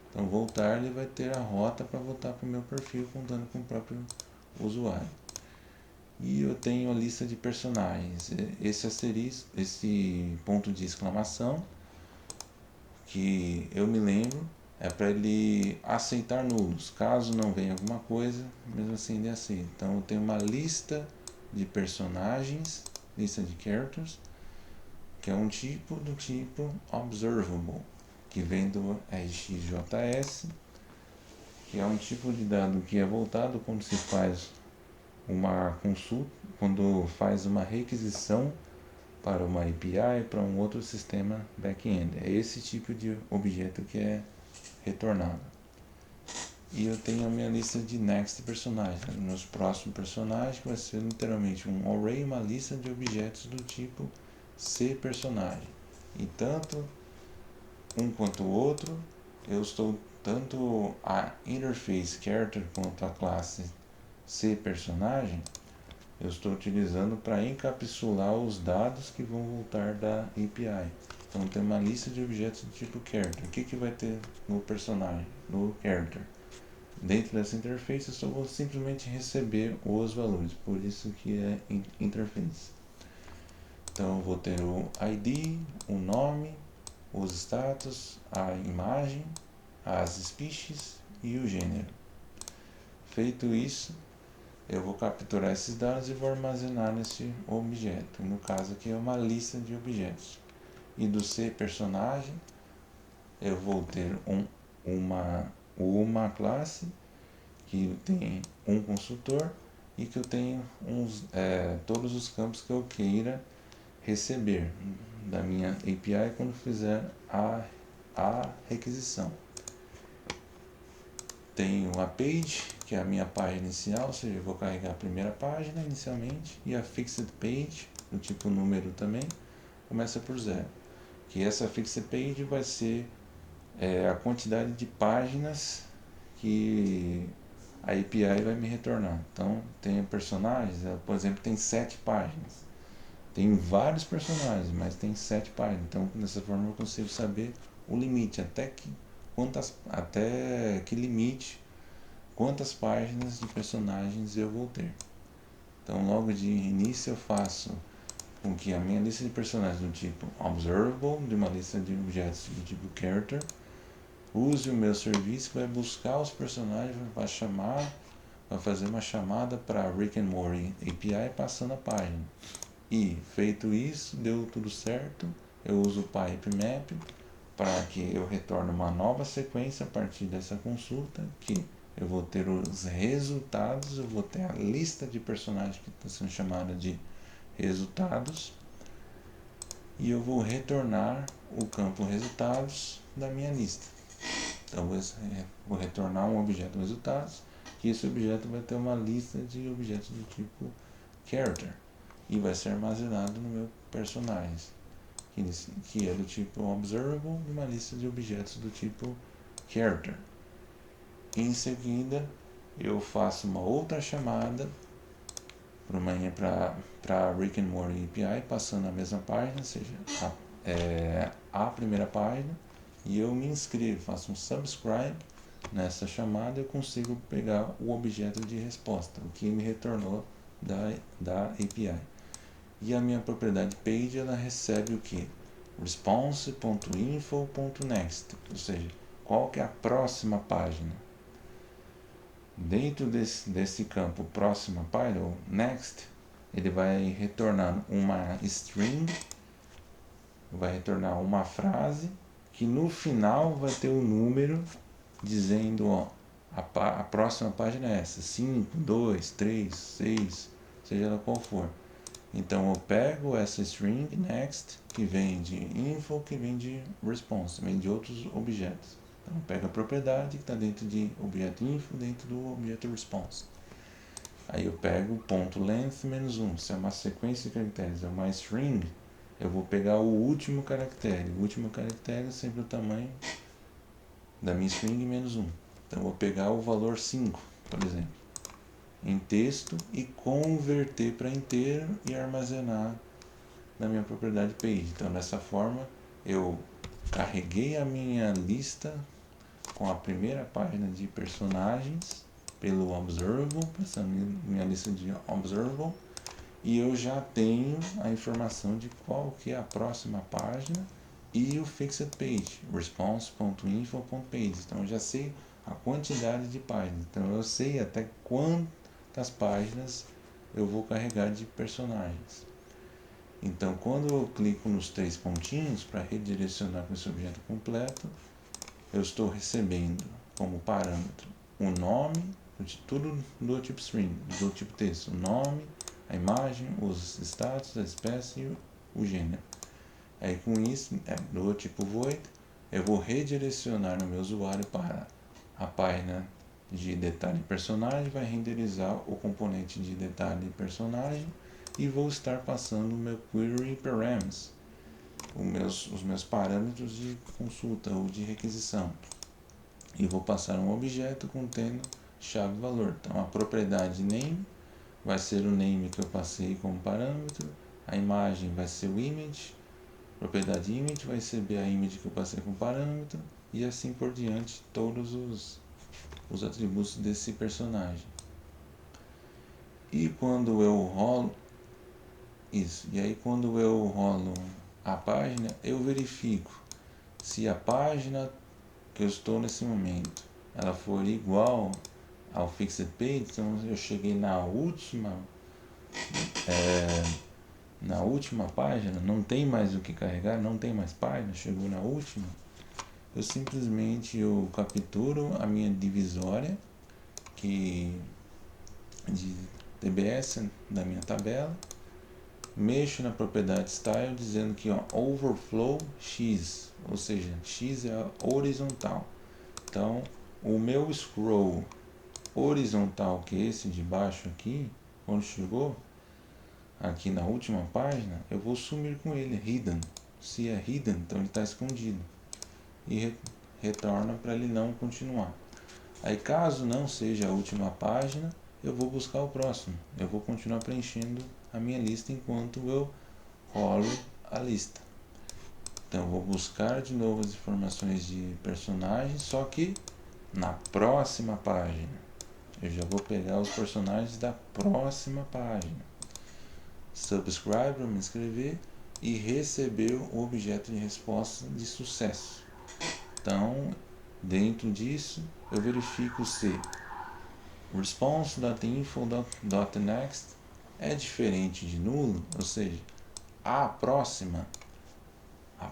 Então voltar, ele vai ter a rota para voltar para o meu perfil, contando com o próprio usuário. E eu tenho a lista de personagens. Esse asterisco, esse ponto de exclamação, que eu me lembro, é para ele aceitar nulos. Caso não venha alguma coisa, mesmo assim ele aceita. Então eu tenho uma lista de personagens, lista de characters, que é um tipo do tipo observable, que vem do RxJS, que é um tipo de dado que é voltado quando se faz uma consulta, quando faz uma requisição para uma API, para um outro sistema back-end. É esse tipo de objeto que é retornado. E eu tenho a minha lista de next personagens. Nos próximos personagens vai ser literalmente um array, uma lista de objetos do tipo C personagem. E tanto um quanto o outro, eu estou tanto a interface character quanto a classe C personagem, eu estou utilizando para encapsular os dados que vão voltar da API. Então tem uma lista de objetos do tipo character. O que vai ter no personagem, no character? Dentro dessa interface eu só vou simplesmente receber os valores, por isso que é interface. Então eu vou ter o ID, o nome, os status, a imagem, as species e o gênero. Feito isso, eu vou capturar esses dados e vou armazenar nesse objeto. No caso aqui é uma lista de objetos. E do C personagem, eu vou ter uma classe que tem um consultor e que eu tenho todos os campos que eu queira receber da minha API quando fizer a requisição. Tenho a page, que é a minha página inicial, ou seja, eu vou carregar a primeira página inicialmente, e a fixed page, do tipo número também, começa por 0. Que essa fixed page vai ser a quantidade de páginas que a API vai me retornar. Então, tem personagens, por exemplo, tem 7 páginas. Tem vários personagens, mas tem 7 páginas. Então, dessa forma, eu consigo saber o limite, até que limite, quantas páginas de personagens eu vou ter. Então, logo de início, eu faço com que a minha lista de personagens do tipo observable, de uma lista de objetos do tipo character, use o meu serviço que vai buscar os personagens, vai fazer uma chamada para Rick and Morty API passando a página. E feito isso, deu tudo certo, eu uso o pipemap para que eu retorne uma nova sequência a partir dessa consulta, que eu vou ter os resultados, eu vou ter a lista de personagens que está sendo chamada de resultados, e eu vou retornar o campo resultados da minha lista. Então vou retornar um objeto resultados, que esse objeto vai ter uma lista de objetos do tipo character e vai ser armazenado no meu personagens, que é do tipo observable, e uma lista de objetos do tipo character. Em seguida, eu faço uma outra chamada para Rick and Morty API, passando a mesma página, ou seja, a primeira página, e eu me inscrevo, faço um subscribe nessa chamada, eu consigo pegar o objeto de resposta, o que me retornou da API. E a minha propriedade page, ela recebe o que? Response.info.next, ou seja, qual que é a próxima página. Dentro desse campo próxima página, ou next, ele vai retornar uma string, vai retornar uma frase, que no final vai ter o número dizendo, ó, a próxima página é essa, 5, 2, 3, 6, seja ela qual for. Então eu pego essa string next, que vem de info, que vem de response, vem de outros objetos. Então eu pego a propriedade que está dentro de objeto info, dentro do objeto response. Aí eu pego o ponto length menos 1, se é uma sequência de caracteres, é uma string, eu vou pegar o último caractere. O último caractere é sempre o tamanho da minha string menos 1. Então eu vou pegar o valor 5, por exemplo, em texto, e converter para inteiro e armazenar na minha propriedade page. Então dessa forma eu carreguei a minha lista com a primeira página de personagens pelo observable, essa minha lista de observable, e eu já tenho a informação de qual que é a próxima página e o fixed page, response.info.page. Então eu já sei a quantidade de páginas. Então eu sei até quantas páginas eu vou carregar de personagens. Então, quando eu clico nos 3 pontinhos para redirecionar para esse objeto completo, eu estou recebendo como parâmetro o nome, tudo do tipo string, do tipo texto, o nome, a imagem, os status, a espécie e o gênero. Aí com isso, do tipo void, eu vou redirecionar no meu usuário para a página de detalhe personagem, vai renderizar o componente de detalhe personagem e vou estar passando o meu query params, os meus parâmetros de consulta ou de requisição. E vou passar um objeto contendo chave valor. Então a propriedade name vai ser o name que eu passei como parâmetro, a imagem vai ser o image, a propriedade image vai receber a image que eu passei como parâmetro, e assim por diante, todos os atributos desse personagem. E quando eu rolo isso, e aí quando eu rolo a página, eu verifico se a página que eu estou nesse momento ela for igual ao fixed page. Então eu cheguei na última página, não tem mais o que carregar, não tem mais página, chegou na última, eu simplesmente capturo a minha divisória de TBS da minha tabela, mexo na propriedade style dizendo que overflow x, ou seja, x é horizontal. Então o meu scroll horizontal, que é esse de baixo aqui, quando chegou aqui na última página, eu vou sumir com ele, hidden. Se é hidden, então ele está escondido, e retorna para ele não continuar. Aí caso não seja a última página, eu vou buscar o próximo, eu vou continuar preenchendo a minha lista enquanto eu rolo a lista. Então eu vou buscar de novo as informações de personagens, só que na próxima página. Eu já vou pegar os personagens da próxima página. Subscribe para me inscrever e receber o objeto de resposta de sucesso. Então, dentro disso, eu verifico se response.info.next é diferente de nulo, ou seja, a próxima, a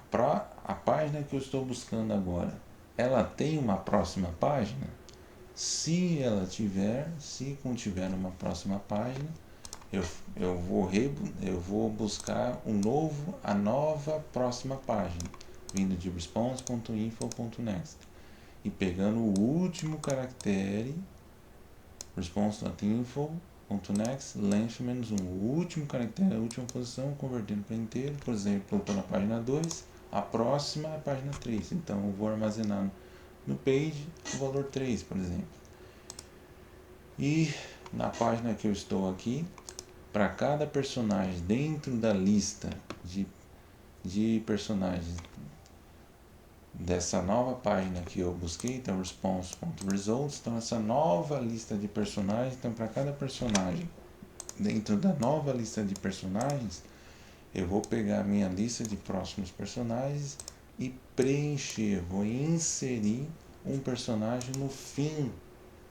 página que eu estou buscando agora, ela tem uma próxima página? Se contiver uma próxima página, eu vou buscar a nova próxima página, vindo de response.info.next e pegando o último caractere, response.info.next, length -1, o último caractere, a última posição, convertendo para inteiro. Por exemplo, eu estou na página 2, a próxima é a página 3, então eu vou armazenar no page o valor 3, por exemplo. E na página que eu estou aqui, para cada personagem dentro da lista de personagens dessa nova página que eu busquei, então response.results, então essa nova lista de personagens, então para cada personagem dentro da nova lista de personagens, eu vou pegar a minha lista de próximos personagens e preencher, vou inserir um personagem no fim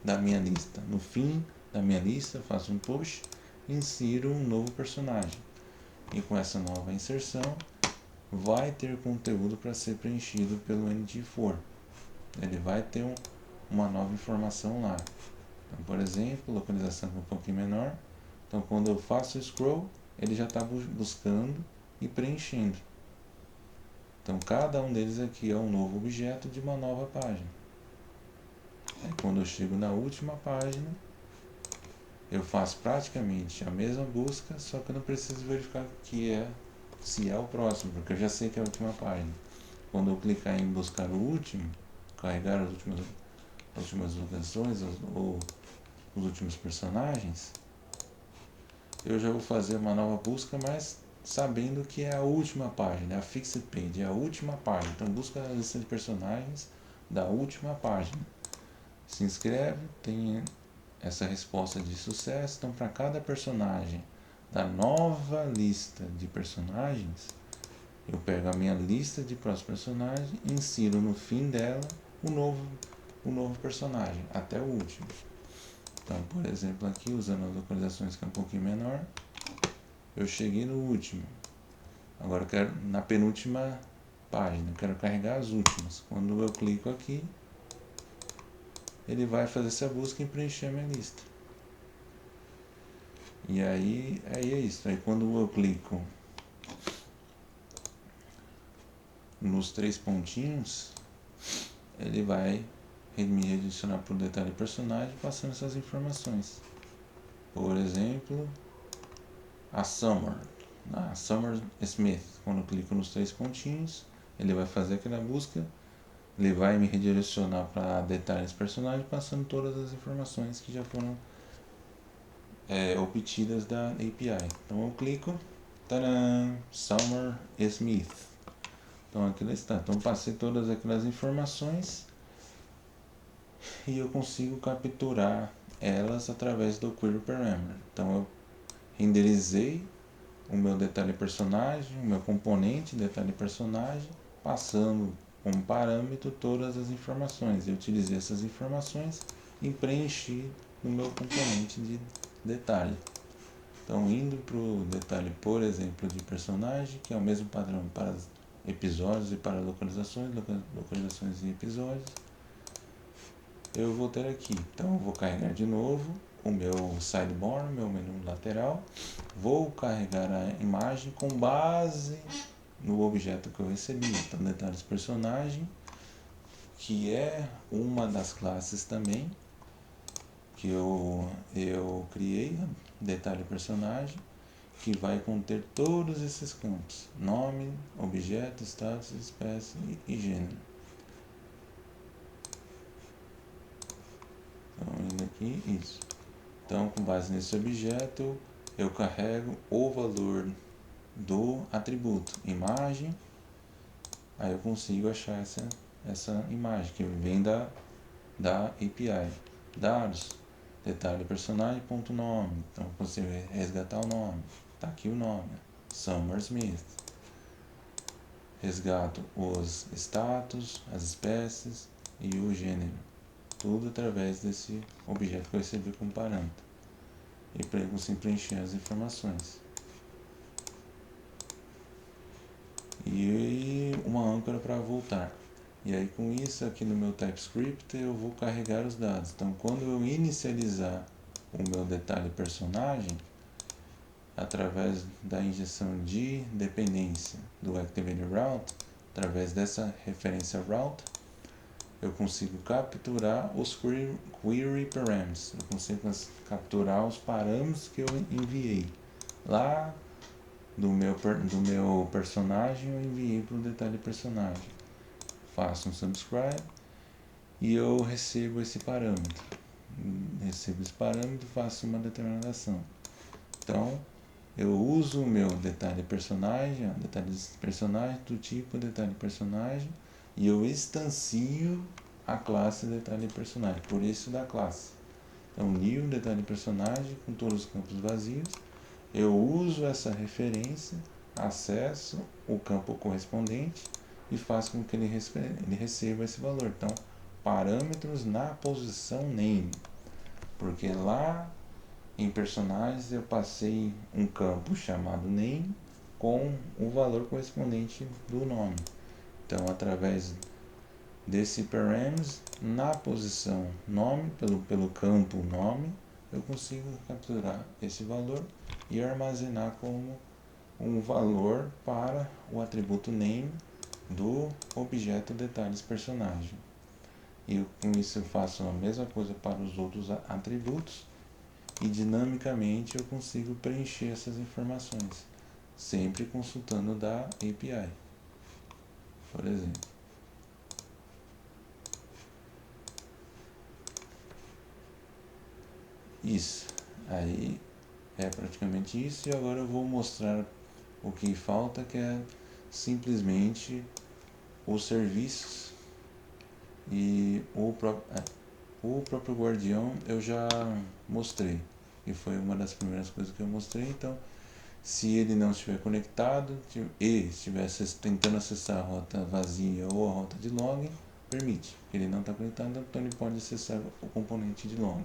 da minha lista. No fim da minha lista, faço um push, insiro um novo personagem. E com essa nova inserção, vai ter conteúdo para ser preenchido pelo NG4. Ele vai ter uma nova informação lá. Então, por exemplo, localização um pouquinho menor. Então, quando eu faço o scroll, ele já está buscando e preenchendo. Então, cada um deles aqui é um novo objeto de uma nova página. Aí, quando eu chego na última página, eu faço praticamente a mesma busca, só que eu não preciso verificar se é o próximo, porque eu já sei que é a última página. Quando eu clicar em buscar o último, carregar as últimas locações ou os últimos personagens, eu já vou fazer uma nova busca, mas sabendo que é a última página, é a fixed page, é a última página. Então busca a lista de personagens da última página. Se inscreve, tem essa resposta de sucesso. Então, para cada personagem da nova lista de personagens, eu pego a minha lista de próximos personagens e insiro no fim dela o novo personagem, até o último. Então, por exemplo, aqui, usando as localizações que é um pouquinho menor, eu cheguei no último. Agora eu quero na penúltima página, eu quero carregar as últimas. Quando eu clico aqui, ele vai fazer essa busca e preencher a minha lista. E aí é isso. Aí quando eu clico nos 3 pontinhos, ele vai me redirecionar para o detalhe personagem, passando essas informações. Por exemplo, a Summer Smith. Quando eu clico nos 3 pontinhos, ele vai fazer aquela busca, ele vai me redirecionar para detalhes personagem, passando todas as informações que já foram obtidas da API. Então eu clico, tadã, Summer Smith. Então aqui ela está. Então passei todas aquelas informações e eu consigo capturar elas através do Query Parameter. Então eu renderizei o meu detalhe personagem, o meu componente detalhe personagem, passando como parâmetro todas as informações. Eu utilizei essas informações e preenchi no meu componente de detalhe. Então, indo para o detalhe, por exemplo, de personagem, que é o mesmo padrão para episódios e para localizações e episódios, eu vou ter aqui. Então, eu vou carregar de novo o meu sidebar, meu menu lateral, vou carregar a imagem com base no objeto que eu recebi. Então, detalhes personagem, que é uma das classes também que eu criei, detalhe personagem, que vai conter todos esses campos: nome, objeto, status, espécie e gênero. Então, indo aqui, isso. Então, com base nesse objeto, eu carrego o valor do atributo imagem, aí eu consigo achar essa imagem que vem da API. Dados, detalhe personagem, ponto nome. Então eu consigo resgatar o nome. Está aqui o nome, Summer Smith. Resgato os status, as espécies e o gênero. Tudo através desse objeto que eu recebi como parâmetro. E eu consigo preencher as informações. E uma âncora para voltar. E aí com isso aqui no meu TypeScript eu vou carregar os dados. Então quando eu inicializar o meu detalhe personagem, através da injeção de dependência do ActivateRoute, através dessa referência route, eu consigo capturar os query params. Eu consigo capturar os parâmetros que eu enviei. Lá do meu personagem eu enviei para o detalhe personagem. Faço um subscribe e eu recebo esse parâmetro. Faço uma determinada ação. Então, eu uso o meu detalhe personagem do tipo detalhe personagem, e eu instancio a classe detalhe personagem, por isso da classe. Então, new detalhe personagem com todos os campos vazios. Eu uso essa referência, acesso o campo correspondente e faço com que ele receba esse valor. Então, parâmetros na posição name, porque lá em personagens eu passei um campo chamado name com o valor correspondente do nome. Então, através desse params, na posição nome, pelo campo nome, eu consigo capturar esse valor e armazenar como um valor para o atributo name do objeto detalhes personagem. E com isso eu faço a mesma coisa para os outros atributos e dinamicamente eu consigo preencher essas informações, sempre consultando da API, por exemplo. Isso, aí é praticamente isso, e agora eu vou mostrar o que falta, que é simplesmente os serviços e o próprio Guardião eu já mostrei, e foi uma das primeiras coisas que eu mostrei. Então, se ele não estiver conectado e estiver tentando acessar a rota vazia ou a rota de login, permite. Ele não está conectado, então ele pode acessar o componente de login.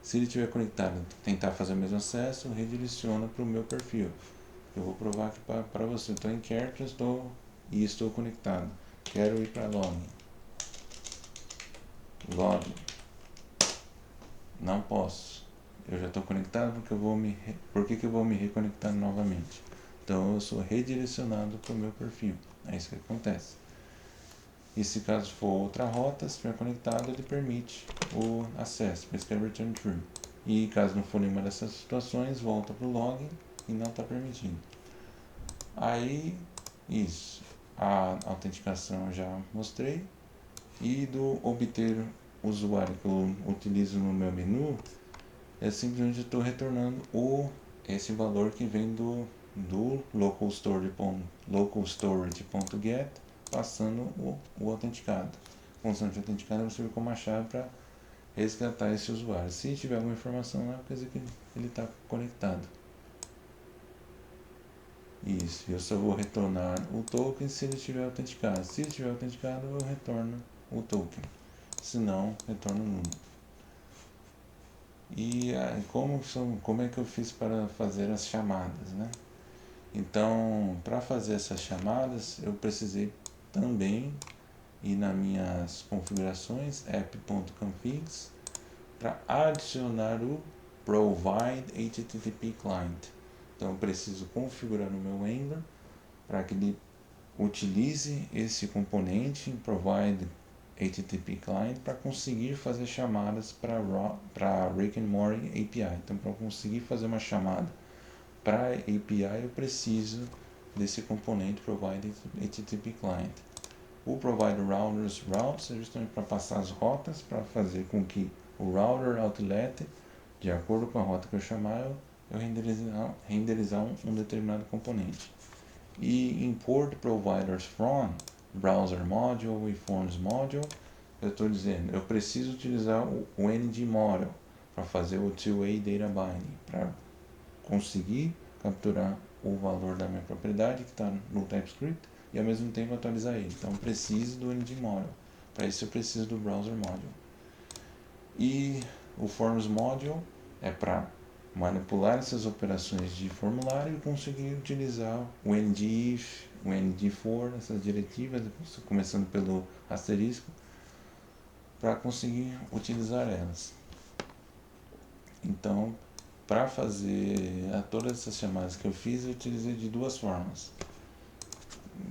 Se ele estiver conectado, tentar fazer o mesmo acesso, redireciona para o meu perfil. Eu vou provar aqui para você. Estou em character, estou conectado. Quero ir para login. Login. Não posso. Eu já estou conectado porque por que eu vou me reconectar novamente? Então eu sou redirecionado para o meu perfil. É isso que acontece. E se caso for outra rota, se estiver conectado, ele permite o acesso. Por isso que é return true. E caso não for nenhuma dessas situações, volta para o login e não está permitido. Aí, isso. A autenticação eu já mostrei. E do obter usuário que eu utilizo no meu menu, é simplesmente estou retornando esse valor que vem do localstorage.get, passando o autenticado. Constante autenticado vai servir como a chave para resgatar esse usuário. Se tiver alguma informação lá, quer dizer que ele está conectado. Isso, eu só vou retornar o token se ele estiver autenticado. Se ele estiver autenticado, eu retorno o token. Se não, retorno nulo. E como é que eu fiz para fazer as chamadas, né? Então, para fazer essas chamadas, eu precisei também ir nas minhas configurações, app.configs, para adicionar o provide HTTP client. Então, eu preciso configurar no meu Angular para que ele utilize esse componente provide HTTP client para conseguir fazer chamadas para Rick and Morty API. Então, para conseguir fazer uma chamada para API, eu preciso desse componente provide HTTP client. O provide routes é justamente para passar as rotas, para fazer com que o router outlet, de acordo com a rota que eu chamar, eu renderizar um determinado componente. E import providers from browser module e forms module, eu estou dizendo, eu preciso utilizar o NG model para fazer o two-way data binding, para conseguir capturar o valor da minha propriedade que está no TypeScript e ao mesmo tempo atualizar ele. Então eu preciso do NG model. Para isso eu preciso do browser module. E o forms module é para manipular essas operações de formulário e conseguir utilizar o ngIf, o ngFor, essas diretivas, começando pelo asterisco, para conseguir utilizar elas. Então, para fazer todas essas chamadas que eu fiz, eu utilizei de duas formas,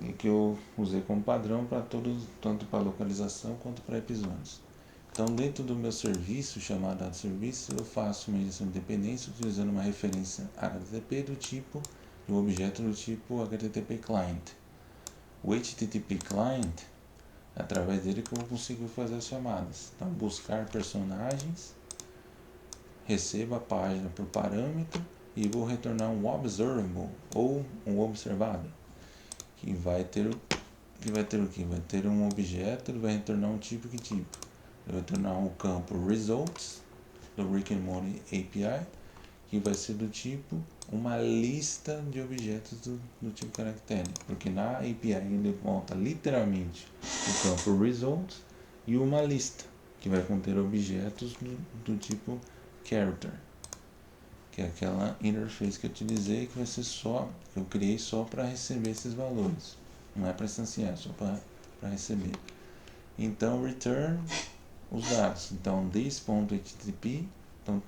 e que eu usei como padrão para todos, tanto para localização quanto para episódios. Então, dentro do meu serviço, chamado serviço, eu faço uma injeção de dependência utilizando uma referência HTTP do tipo, um objeto do tipo HTTP client. O HTTP client, através dele que eu consigo fazer as chamadas. Então, buscar personagens, recebo a página por parâmetro e vou retornar um observable ou um observado, que vai ter o que? Vai ter um objeto, ele vai retornar um tipo. Ele vai retornar um campo results do Rick and Morty API, que vai ser do tipo uma lista de objetos do tipo caractere, porque na API ele monta literalmente o campo results e uma lista que vai conter objetos do tipo character, que é aquela interface que eu utilizei, que vai ser que eu criei só para receber esses valores, não é para instanciar, é só para receber. Então return os dados, então this.http, então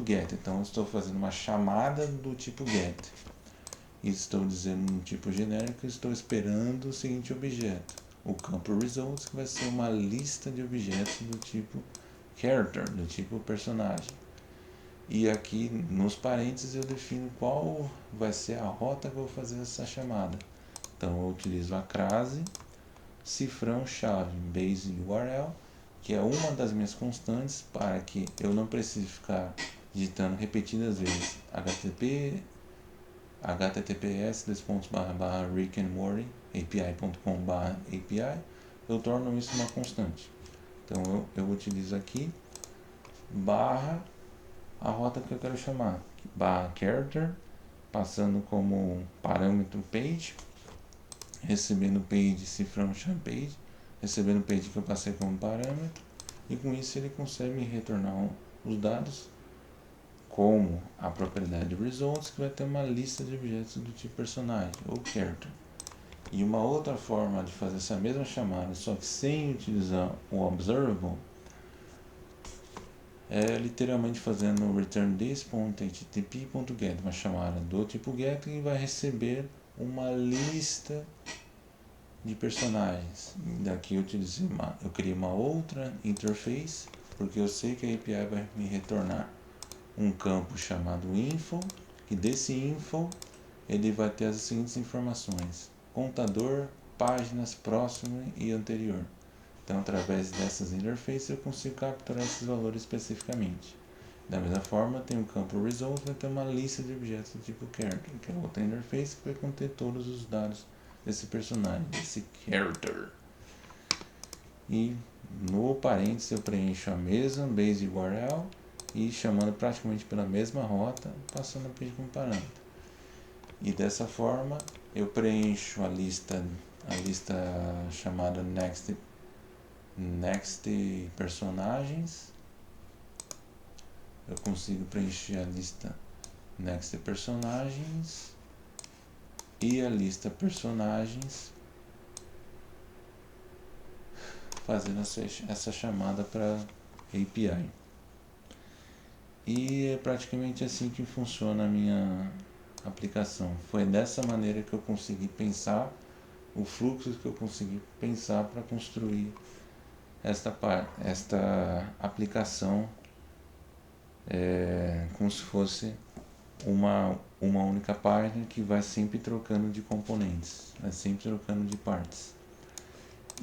.get, então eu estou fazendo uma chamada do tipo get e estou dizendo no tipo genérico, estou esperando o seguinte objeto, o campo results, que vai ser uma lista de objetos do tipo character, do tipo personagem. E aqui nos parênteses eu defino qual vai ser a rota que eu vou fazer essa chamada. Então eu utilizo a crase cifrão chave base URL, que é uma das minhas constantes para que eu não precise ficar digitando repetidas vezes https://rickandmorty.api.com/api, eu torno isso uma constante. Então eu utilizo aqui barra a rota que eu quero chamar, barra character, passando como parâmetro page, recebendo page cifrão chave page, recebendo page que eu passei como parâmetro, e com isso ele consegue me retornar os dados como a propriedade results, que vai ter uma lista de objetos do tipo personagem ou character. E uma outra forma de fazer essa mesma chamada, só que sem utilizar o observable, é literalmente fazendo return this.http.get, uma chamada do tipo get, que vai receber uma lista de personagens. Daqui eu criei uma outra interface, porque eu sei que a API vai me retornar um campo chamado info, que desse info ele vai ter as seguintes informações: contador, páginas, próximo e anterior. Então, através dessas interfaces eu consigo capturar esses valores especificamente. Da mesma forma, tem o campo result, vai ter uma lista de objetos do tipo character, que é outra interface que vai conter todos os dados desse personagem, desse character. E no parênteses eu preencho a mesma base URL e chamando praticamente pela mesma rota, passando a pedir como parâmetro. E dessa forma eu preencho a lista chamada next personagens. Eu consigo preencher a lista next personagens e a lista personagens, fazendo essa chamada para API. E é praticamente assim que funciona a minha aplicação. Foi dessa maneira que eu consegui pensar, o fluxo que eu consegui pensar para construir esta aplicação, como se fosse uma única página que vai sempre trocando de componentes, vai sempre trocando de partes.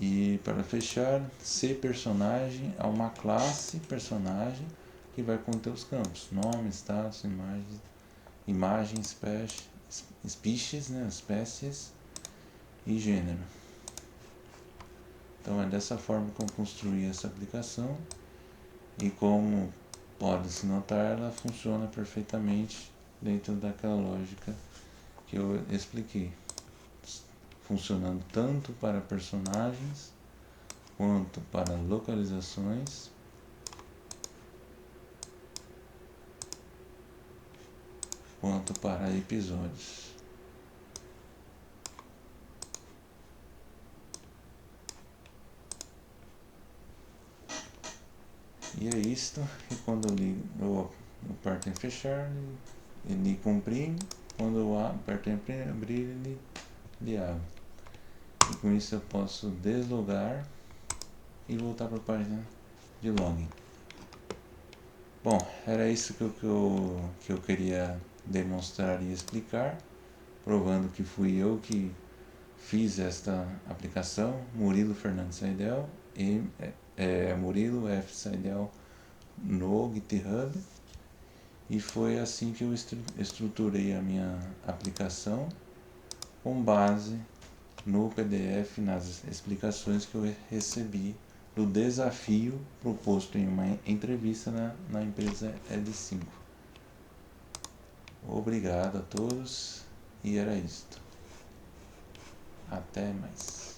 E para fechar, C personagem é uma classe personagem que vai conter os campos nome, status, imagem, species, né, espécies e gênero. Então é dessa forma que eu construí essa aplicação, e como pode-se notar, ela funciona perfeitamente dentro daquela lógica que eu expliquei, funcionando tanto para personagens quanto para localizações quanto para episódios. E é isto. E quando eu ligo, eu aperto em fechar, ele comprime. Quando eu aperto em abrir, ele abre. E com isso eu posso deslogar e voltar para a página de login. Bom, era isso que eu queria demonstrar e explicar, provando que fui eu que fiz esta aplicação, Murilo Fernandes Saidel, Murilo F. Saidel no GitHub, e foi assim que eu estruturei a minha aplicação com base no PDF, nas explicações que eu recebi do desafio proposto em uma entrevista na empresa L5. Obrigado a todos, e era isto. Até mais.